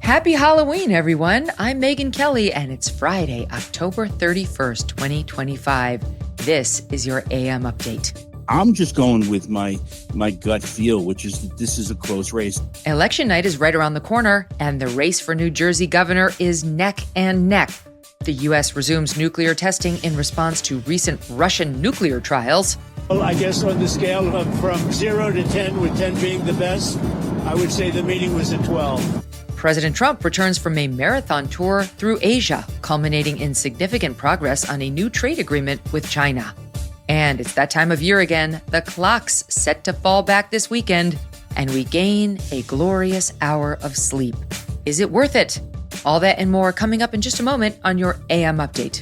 Happy Halloween, everyone. I'm Megyn Kelly, and it's Friday, October 31st, 2025. This is your AM Update. I'm just going with my gut feel, which is that this is a close race. Election night is right around the corner, and the race for New Jersey governor is neck and neck. The U.S. resumes nuclear testing in response to recent Russian nuclear trials. Well, I guess on the scale of from 0 to 10, with 10 being the best, I would say the meeting was a 12. President Trump returns from a marathon tour through Asia, culminating in significant progress on a new trade agreement with China. And it's that time of year again. The clock's set to fall back this weekend, and we gain a glorious hour of sleep. Is it worth it? All that and more coming up in just a moment on your AM Update.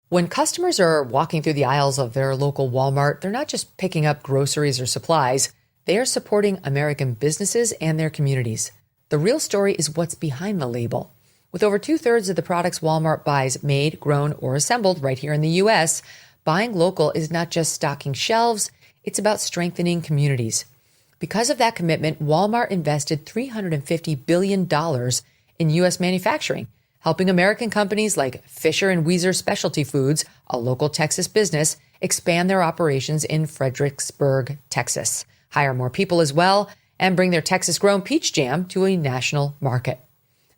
When customers are walking through the aisles of their local Walmart, they're not just picking up groceries or supplies. They are supporting American businesses and their communities. The real story is what's behind the label. With over 2/3 of the products Walmart buys made, grown, or assembled right here in the U.S., buying local is not just stocking shelves, it's about strengthening communities. Because of that commitment, Walmart invested $350 billion in U.S. manufacturing, helping American companies like Fisher & Weezer Specialty Foods, a local Texas business, expand their operations in Fredericksburg, Texas, hire more people as well, and bring their Texas-grown peach jam to a national market.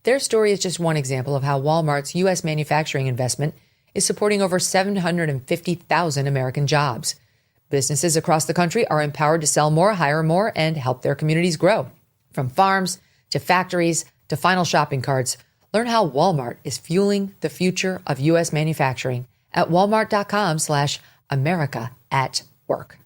Their story is just one example of how Walmart's U.S. manufacturing investment is supporting over 750,000 American jobs. Businesses across the country are empowered to sell more, hire more, and help their communities grow. From farms to factories to final shopping carts, learn how Walmart is fueling the future of U.S. manufacturing at walmart.com/America at work.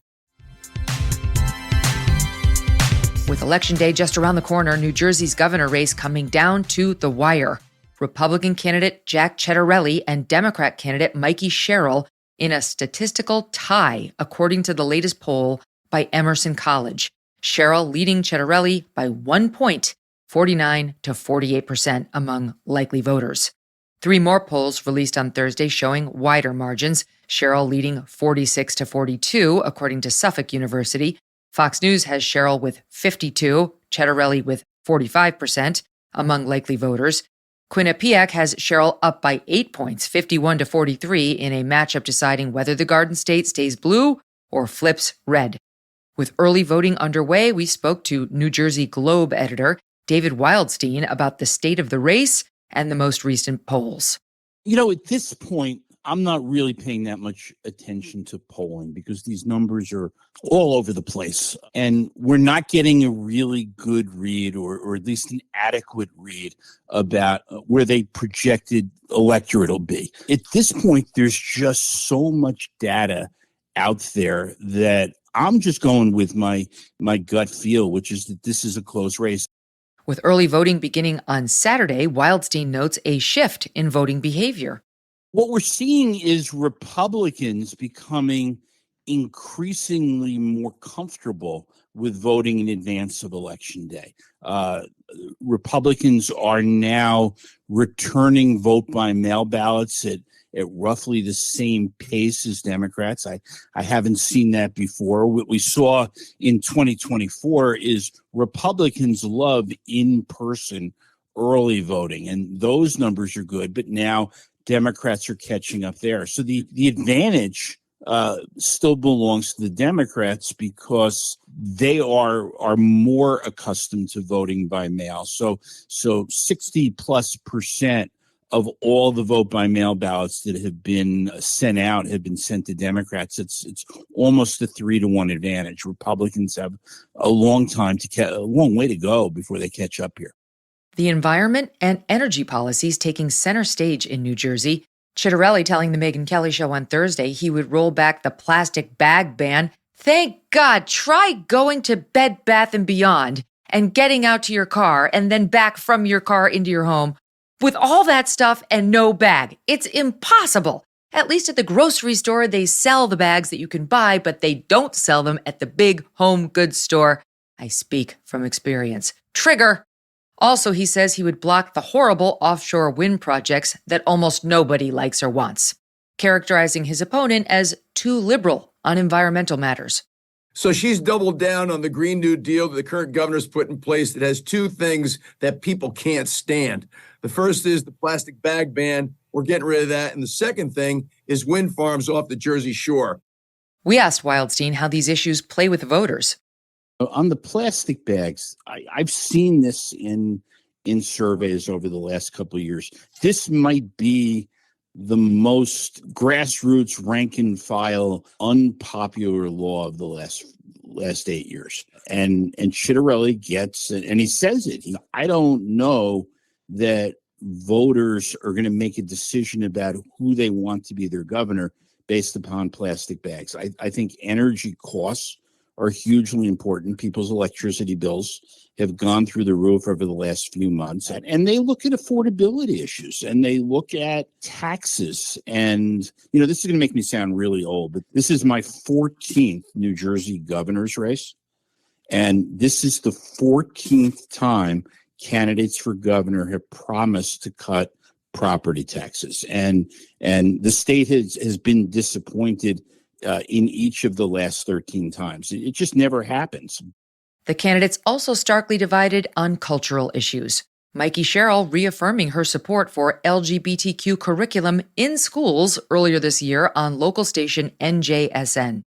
With Election Day just around the corner, New Jersey's governor race coming down to the wire. Republican candidate Jack Ciattarelli and Democrat candidate Mikie Sherrill in a statistical tie, according to the latest poll by Emerson College. Sherrill leading Ciattarelli by 1 point, 49 to 48% among likely voters. 3 more polls released on Thursday showing wider margins. Sherrill leading 46 to 42, according to Suffolk University. Fox News has Sherrill with 52, Ciattarelli with 45% among likely voters. Quinnipiac has Sherrill up by 8 points, 51 to 43, in a matchup deciding whether the Garden State stays blue or flips red. With early voting underway, we spoke to New Jersey Globe editor David Wildstein about the state of the race and the most recent polls. At this point, I'm not really paying that much attention to polling because these numbers are all over the place. And we're not getting a really good read or at least an adequate read about where they projected electorate will be. At this point, there's just so much data out there that I'm just going with my gut feel, which is that this is a close race. With early voting beginning on Saturday, Wildstein notes a shift in voting behavior. What we're seeing is Republicans becoming increasingly more comfortable with voting in advance of Election Day. Republicans are now returning vote by mail ballots at roughly the same pace as Democrats. I haven't seen that before. What we saw in 2024 is Republicans love in-person early voting, and those numbers are good, but now Democrats are catching up there. So the advantage still belongs to the Democrats because they are more accustomed to voting by mail. So 60+% of all the vote by mail ballots that have been sent out have been sent to Democrats. It's almost a 3-to-1 advantage. Republicans have a long way to go before they catch up here. The environment and energy policies taking center stage in New Jersey. Ciattarelli telling the Megyn Kelly Show on Thursday he would roll back the plastic bag ban. Thank God, try going to Bed Bath & Beyond and getting out to your car and then back from your car into your home with all that stuff and no bag. It's impossible. At least at the grocery store, they sell the bags that you can buy, but they don't sell them at the big home goods store. I speak from experience. Trigger. Also, he says he would block the horrible offshore wind projects that almost nobody likes or wants, characterizing his opponent as too liberal on environmental matters. So she's doubled down on the Green New Deal that the current governor's put in place that has two things that people can't stand. The first is the plastic bag ban. We're getting rid of that. And the second thing is wind farms off the Jersey Shore. We asked Wildstein how these issues play with voters. On the plastic bags, I've seen this in surveys over the last couple of years. This might be the most grassroots, rank and file, unpopular law of the last 8 years. And Ciattarelli gets it, and he says it. I don't know that voters are going to make a decision about who they want to be their governor based upon plastic bags. I think energy costs are hugely important. People's electricity bills have gone through the roof over the last few months. And they look at affordability issues and they look at taxes. And, this is going to make me sound really old, but this is my 14th New Jersey governor's race. And this is the 14th time candidates for governor have promised to cut property taxes. And the state has been disappointed in each of the last 13 times. It just never happens. The candidates also starkly divided on cultural issues. Mikie Sherrill reaffirming her support for LGBTQ curriculum in schools earlier this year on local station NJSN.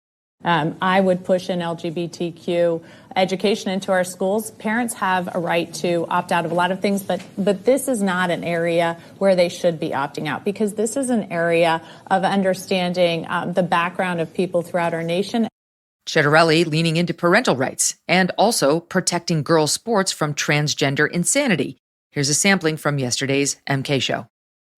I would push in LGBTQ education into our schools. Parents have a right to opt out of a lot of things, but this is not an area where they should be opting out, because this is an area of understanding the background of people throughout our nation. Ciattarelli leaning into parental rights and also protecting girls' sports from transgender insanity. Here's a sampling from yesterday's MK Show.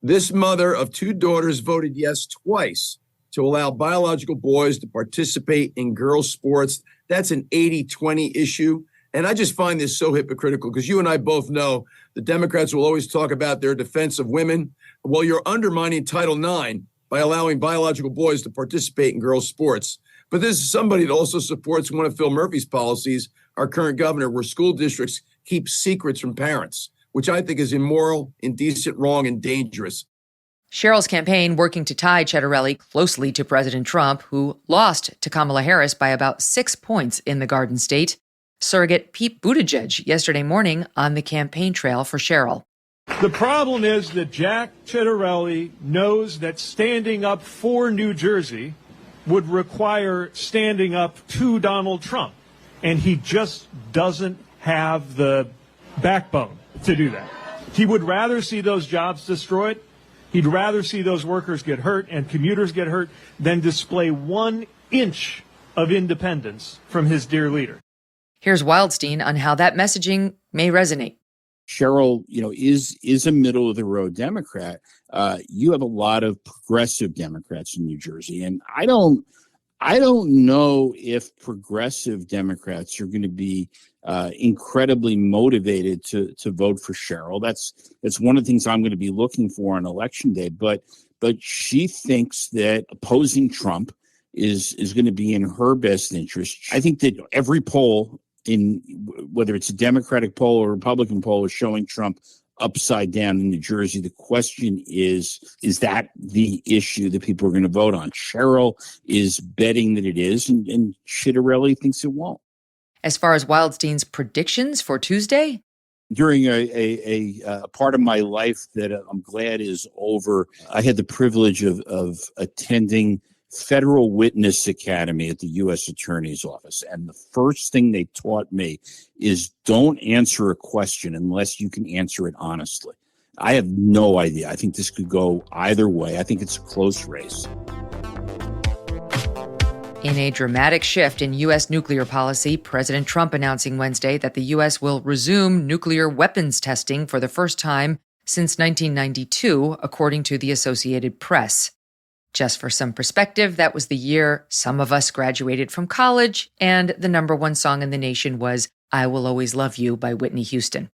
This mother of two daughters voted yes twice to allow biological boys to participate in girls' sports. That's an 80-20 issue. And I just find this so hypocritical, because you and I both know the Democrats will always talk about their defense of women. Well, you're undermining Title IX by allowing biological boys to participate in girls' sports. But this is somebody that also supports one of Phil Murphy's policies, our current governor, where school districts keep secrets from parents, which I think is immoral, indecent, wrong, and dangerous. Sherrill's campaign working to tie Ciattarelli closely to President Trump, who lost to Kamala Harris by about 6 points in the Garden State. Surrogate Pete Buttigieg yesterday morning on the campaign trail for Sherrill. The problem is that Jack Ciattarelli knows that standing up for New Jersey would require standing up to Donald Trump, and he just doesn't have the backbone to do that. He would rather see those jobs destroyed. He'd rather see those workers get hurt and commuters get hurt than display 1 inch of independence from his dear leader. Here's Wildstein on how that messaging may resonate. Sherrill, is a middle-of-the-road Democrat. You have a lot of progressive Democrats in New Jersey, and I don't know if progressive Democrats are going to be incredibly motivated to vote for Sherrill. That's one of the things I'm going to be looking for on Election Day. But she thinks that opposing Trump is going to be in her best interest. I think that every poll, in whether it's a Democratic poll or Republican poll, is showing Trump upside down in New Jersey. The question is that the issue that people are going to vote on? Sherrill is betting that it is, and Ciattarelli thinks it won't. As far as Wildstein's predictions for Tuesday? During a part of my life that I'm glad is over, I had the privilege of attending Federal Witness Academy at the U.S. Attorney's Office. And the first thing they taught me is don't answer a question unless you can answer it honestly. I have no idea. I think this could go either way. I think it's a close race. In a dramatic shift in U.S. nuclear policy, President Trump announcing Wednesday that the U.S. will resume nuclear weapons testing for the first time since 1992, according to the Associated Press. Just for some perspective, that was the year some of us graduated from college, and the #1 song in the nation was I Will Always Love You by Whitney Houston.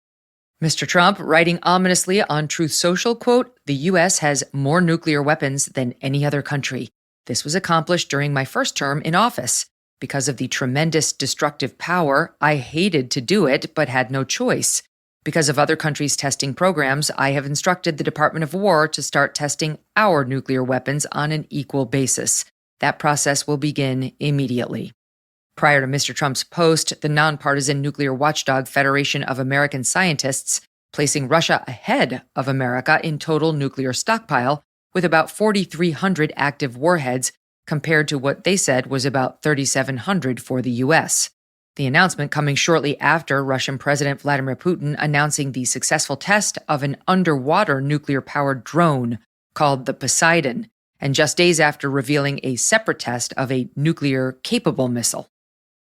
Mr. Trump, writing ominously on Truth Social, quote, "The U.S. has more nuclear weapons than any other country. This was accomplished during my first term in office. Because of the tremendous destructive power, I hated to do it, but had no choice. Because of other countries' testing programs, I have instructed the Department of War to start testing our nuclear weapons on an equal basis. That process will begin immediately." Prior to Mr. Trump's post, the nonpartisan nuclear watchdog Federation of American Scientists placing Russia ahead of America in total nuclear stockpile, with about 4,300 active warheads compared to what they said was about 3,700 for the U.S. The announcement coming shortly after Russian President Vladimir Putin announcing the successful test of an underwater nuclear-powered drone called the Poseidon, and just days after revealing a separate test of a nuclear-capable missile.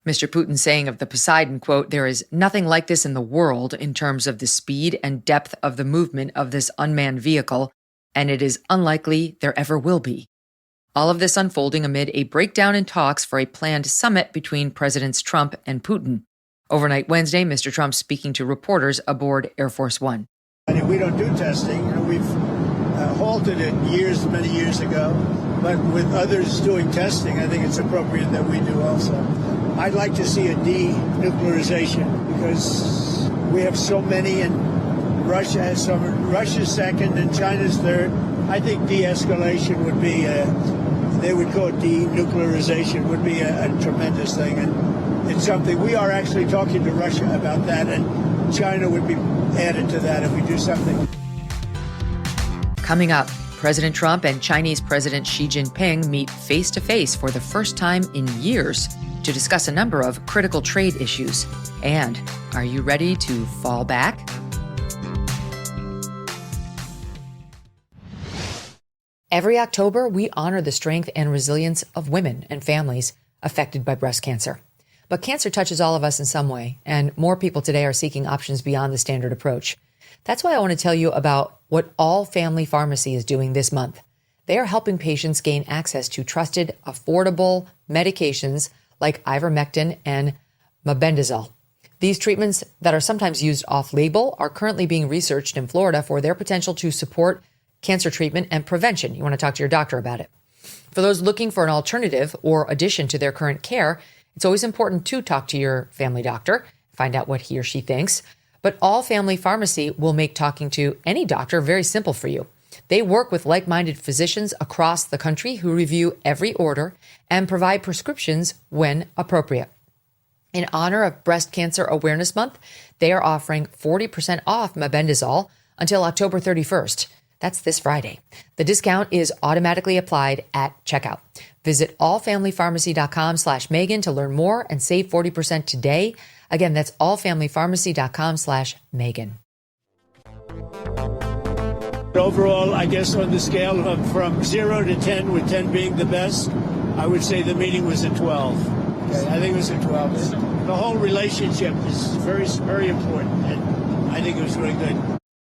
Mr. Putin saying of the Poseidon, quote, "There is nothing like this in the world in terms of the speed and depth of the movement of this unmanned vehicle, and it is unlikely there ever will be." All of this unfolding amid a breakdown in talks for a planned summit between Presidents Trump and Putin. Overnight Wednesday, Mr. Trump speaking to reporters aboard Air Force One. We don't do testing. We've halted it many years ago, but with others doing testing, I think it's appropriate that we do also. I'd like to see a denuclearization because we have so many, and Russia has some. Russia's second and China's third. I think de-escalation would be, they would call it denuclearization, would be a tremendous thing. And it's something we are actually talking to Russia about that, and China would be added to that if we do something. Coming up, President Trump and Chinese President Xi Jinping meet face-to-face for the first time in years to discuss a number of critical trade issues. And are you ready to fall back? Every October, we honor the strength and resilience of women and families affected by breast cancer. But cancer touches all of us in some way, and more people today are seeking options beyond the standard approach. That's why I want to tell you about what All Family Pharmacy is doing this month. They are helping patients gain access to trusted, affordable medications like ivermectin and mebendazole. These treatments that are sometimes used off-label are currently being researched in Florida for their potential to support cancer treatment and prevention. You want to talk to your doctor about it. For those looking for an alternative or addition to their current care, it's always important to talk to your family doctor, find out what he or she thinks. But All Family Pharmacy will make talking to any doctor very simple for you. They work with like-minded physicians across the country who review every order and provide prescriptions when appropriate. In honor of Breast Cancer Awareness Month, they are offering 40% off mebendazole until October 31st. That's this Friday. The discount is automatically applied at checkout. Visit allfamilypharmacy.com/Megyn to learn more and save 40% today. Again, that's allfamilypharmacy.com/Megyn. Overall, I guess on the scale of from 0 to 10, with 10 being the best, I would say the meeting was a 12. Okay, I think it was a 12. The whole relationship is very, very important, and I think it was really good.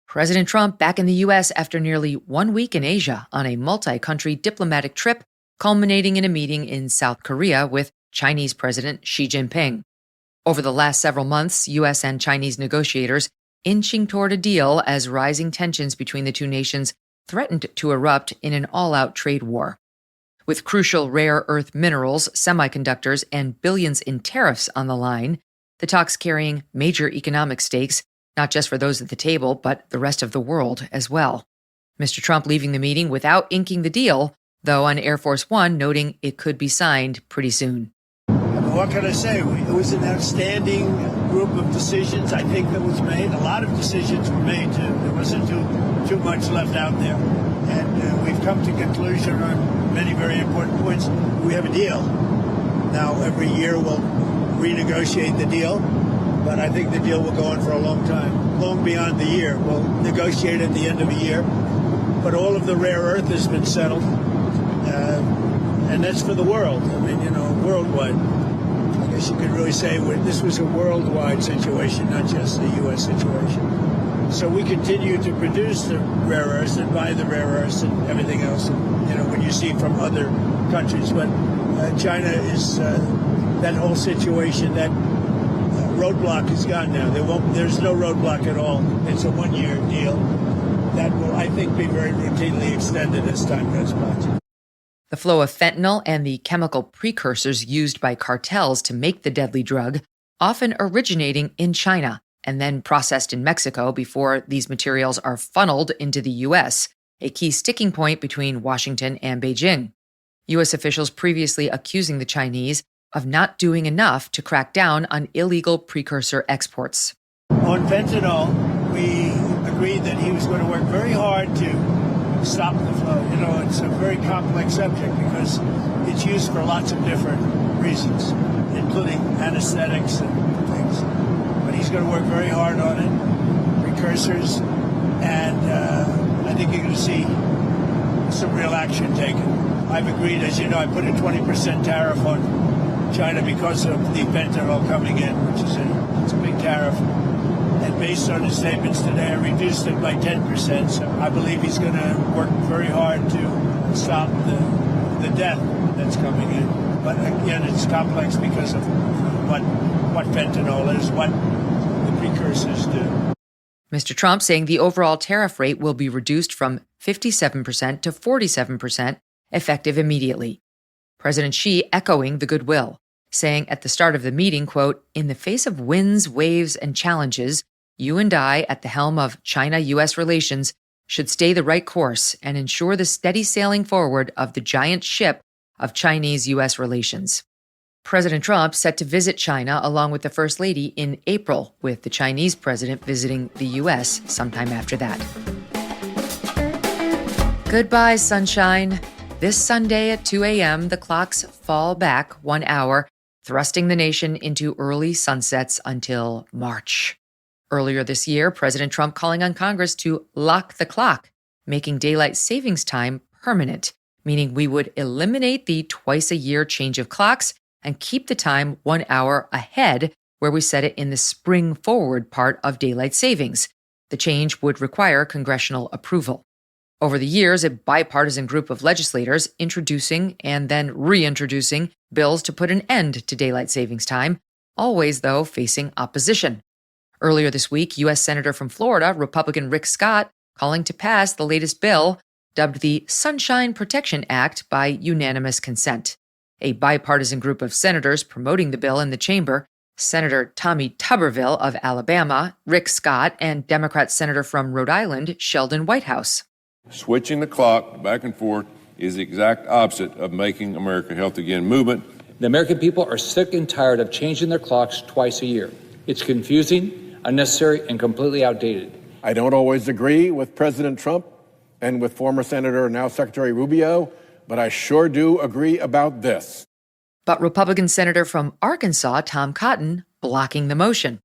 President Trump back in the U.S. after nearly 1 week in Asia on a multi-country diplomatic trip, culminating in a meeting in South Korea with Chinese President Xi Jinping. Over the last several months, U.S. and Chinese negotiators inching toward a deal as rising tensions between the two nations threatened to erupt in an all-out trade war. With crucial rare earth minerals, semiconductors, and billions in tariffs on the line, the talks carrying major economic stakes, not just for those at the table, but the rest of the world as well. Mr. Trump leaving the meeting without inking the deal, though on Air Force One noting it could be signed pretty soon. What can I say? It was an outstanding group of decisions, I think, that was made. A lot of decisions were made, too. There wasn't too much left out there. And we've come to conclusion on many very important points. We have a deal. Now, every year we'll renegotiate the deal, but I think the deal will go on for a long time, long beyond the year. We'll negotiate at the end of a year, but all of the rare earth has been settled, and that's for the world. I mean, worldwide. I guess you could really say this was a worldwide situation, not just a U.S. situation. So we continue to produce the rare earths and buy the rare earths and everything else, when you see from other countries. But China is, that whole situation, that roadblock is gone now. There's no roadblock at all. It's a 1-year deal that will, I think, be very routinely extended as time goes by. The flow of fentanyl and the chemical precursors used by cartels to make the deadly drug, often originating in China and then processed in Mexico before these materials are funneled into the U.S., a key sticking point between Washington and Beijing. U.S. officials previously accusing the Chinese of not doing enough to crack down on illegal precursor exports. On fentanyl, we agreed that he was going to work very hard to stop the flow. You know, it's a very complex subject because it's used for lots of different reasons, including anesthetics and things. But he's going to work very hard on it, precursors, and I think you're going to see some real action taken. I've agreed, as you know, I put a 20% tariff on China because of the fentanyl coming in, which is it's a big tariff. And based on his statements today, I reduced it by 10%. So I believe he's going to work very hard to stop the death that's coming in. But again, it's complex because of what fentanyl is, what the precursors do. Mr. Trump saying the overall tariff rate will be reduced from 57% to 47%, effective immediately. President Xi echoing the goodwill, saying at the start of the meeting, quote, "In the face of winds, waves, and challenges, you and I, at the helm of China-U.S. relations, should stay the right course and ensure the steady sailing forward of the giant ship of Chinese-U.S. relations." President Trump set to visit China along with the First Lady in April, with the Chinese president visiting the U.S. sometime after that. Goodbye, sunshine. This Sunday at 2 a.m., the clocks fall back 1 hour, thrusting the nation into early sunsets until March. Earlier this year, President Trump calling on Congress to lock the clock, making daylight savings time permanent, meaning we would eliminate the twice-a-year change of clocks and keep the time 1 hour ahead where we set it in the spring forward part of daylight savings. The change would require congressional approval. Over the years, a bipartisan group of legislators introducing and then reintroducing bills to put an end to daylight savings time, always, though, facing opposition. Earlier this week, U.S. Senator from Florida, Republican Rick Scott, calling to pass the latest bill, dubbed the Sunshine Protection Act, by unanimous consent. A bipartisan group of senators promoting the bill in the chamber, Senator Tommy Tuberville of Alabama, Rick Scott, and Democrat Senator from Rhode Island, Sheldon Whitehouse. Switching the clock back and forth is the exact opposite of making America healthy again movement. The American people are sick and tired of changing their clocks twice a year. It's confusing, unnecessary, and completely outdated. I don't always agree with President Trump and with former Senator, now Secretary Rubio, but I sure do agree about this. But Republican Senator from Arkansas, Tom Cotton, blocking the motion.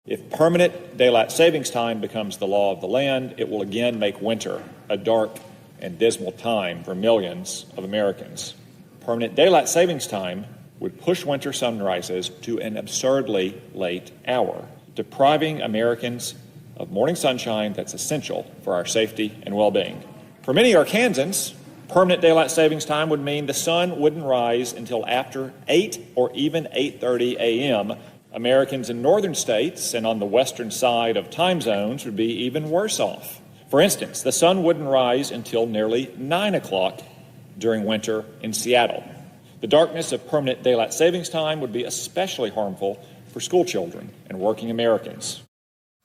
If permanent daylight savings time becomes the law of the land, it will again make winter a dark and dismal time for millions of Americans. Permanent daylight savings time would push winter sunrises to an absurdly late hour, depriving Americans of morning sunshine that's essential for our safety and well-being. For many Arkansans, permanent daylight savings time would mean the sun wouldn't rise until after 8 or even 8:30 a.m. Americans in northern states and on the western side of time zones would be even worse off. For instance, the sun wouldn't rise until nearly 9 o'clock during winter in Seattle. The darkness of permanent daylight savings time would be especially harmful for school children and working Americans.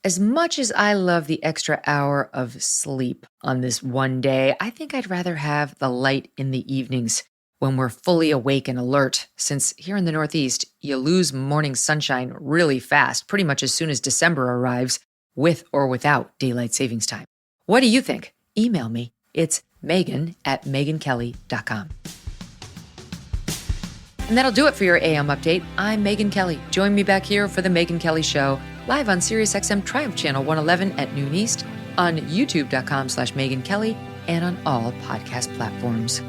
As much as I love the extra hour of sleep on this one day, I think I'd rather have the light in the evenings when we're fully awake and alert, since here in the Northeast, you lose morning sunshine really fast, pretty much as soon as December arrives, with or without daylight savings time. What do you think? Email me. It's Megyn@MegynKelly.com. And that'll do it for your AM update. I'm Megyn Kelly. Join me back here for the Megyn Kelly Show, live on SiriusXM Triumph Channel 111 at noon East, on youtube.com/Megyn Kelly, and on all podcast platforms.